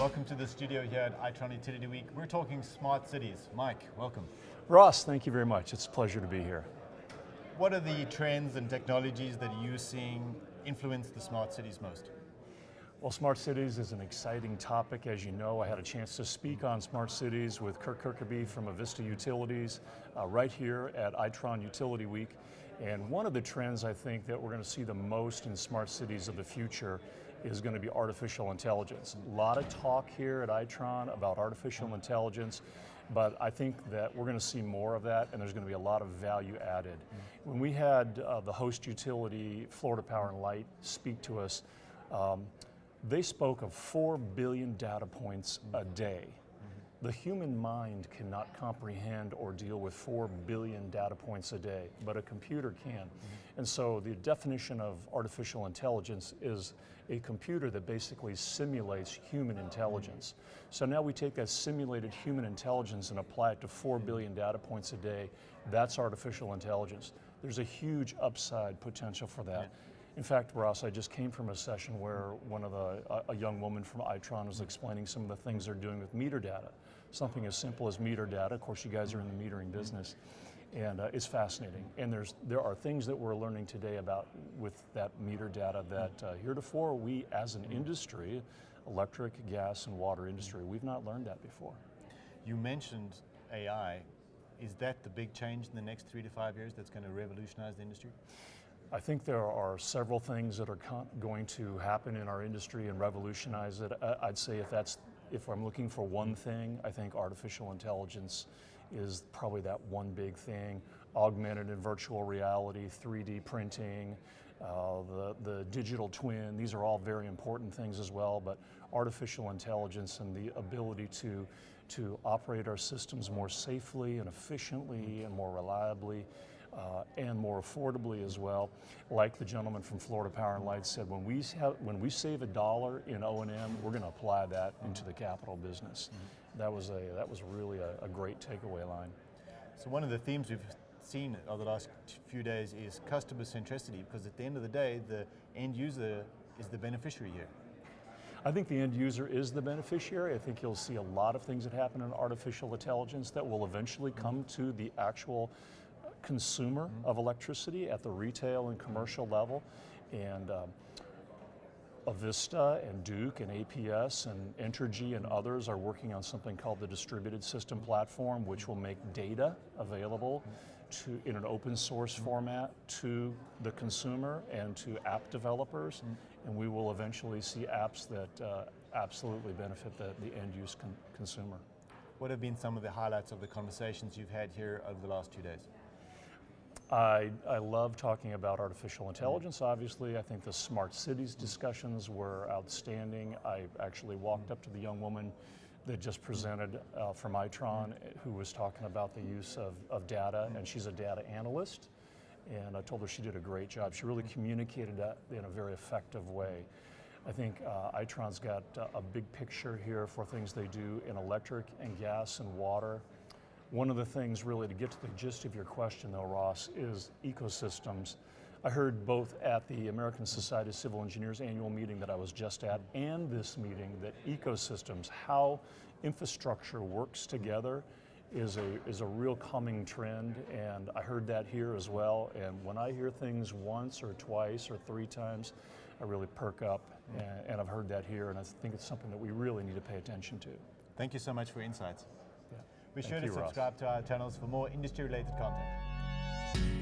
Welcome to the studio here at Itron Utility Week. We're talking smart cities. Mike, welcome. Ross, thank you very much. It's a pleasure to be here. What are the trends and technologies that you're seeing influence the smart cities most? Well, smart cities is an exciting topic. As you know, I had a chance to speak on smart cities with Kirk Kirkaby from Avista Utilities right here at Itron Utility Week. And one of the trends I think that we're going to see the most in smart cities of the future is going to be artificial intelligence. A lot of talk here at Itron about artificial intelligence, but I think that we're going to see more of that, and there's going to be a lot of value added. When we had the host utility, Florida Power and Light, speak to us, they spoke of 4 billion data points a day. The human mind cannot comprehend or deal with 4 billion data points a day, but a computer can. And so the definition of artificial intelligence is a computer that basically simulates human intelligence. So now we take that simulated human intelligence and apply it to 4 billion data points a day. That's artificial intelligence. There's a huge upside potential for that. In fact, Ross, I just came from a session where a young woman from Itron was explaining some of the things they're doing with meter data. Something as simple as meter data. Of course, you guys are in the metering business, and it's fascinating. And there are things that we're learning today about with that meter data that heretofore we, as an industry, electric, gas, and water industry, we've not learned that before. You mentioned AI. Is that the big change in the next 3 to 5 years that's going to revolutionize the industry? I think there are several things that are going to happen in our industry and revolutionize it. I'd say if I'm looking for one thing, I think artificial intelligence is probably that one big thing. Augmented and virtual reality, 3D printing, the digital twin, these are all very important things as well, but artificial intelligence and the ability to operate our systems more safely and efficiently and more reliably, and more affordably as well. Like the gentleman from Florida Power and Light said, when we save $1 in O&M, we're going to apply that into the capital business. That was really a great takeaway line. So one of the themes we've seen over the last few days is customer centricity, because at the end of the day, the end user is the beneficiary here. I think the end user is the beneficiary. I think you'll see a lot of things that happen in artificial intelligence that will eventually come to the actual consumer of electricity at the retail and commercial level. And Avista and Duke and APS and Entergy and others are working on something called the Distributed System Platform, which will make data available in an open source format to the consumer and to app developers. And we will eventually see apps that absolutely benefit the end use consumer. What have been some of the highlights of the conversations you've had here over the last 2 days? I love talking about artificial intelligence, obviously. I think the smart cities discussions were outstanding. I actually walked up to the young woman that just presented from Itron, who was talking about the use of data, and she's a data analyst. And I told her she did a great job. She really communicated that in a very effective way. I think Itron's got a big picture here for things they do in electric and gas and water. One of the things really to get to the gist of your question though, Ross, is ecosystems. I heard both at the American Society of Civil Engineers annual meeting that I was just at and this meeting that ecosystems, how infrastructure works together is a real coming trend, and I heard that here as well. And when I hear things once or twice or 3 times, I really perk up, and I've heard that here, and I think it's something that we really need to pay attention to. Thank you so much for your insights. Yeah. Be sure to subscribe to our channels for more industry-related content.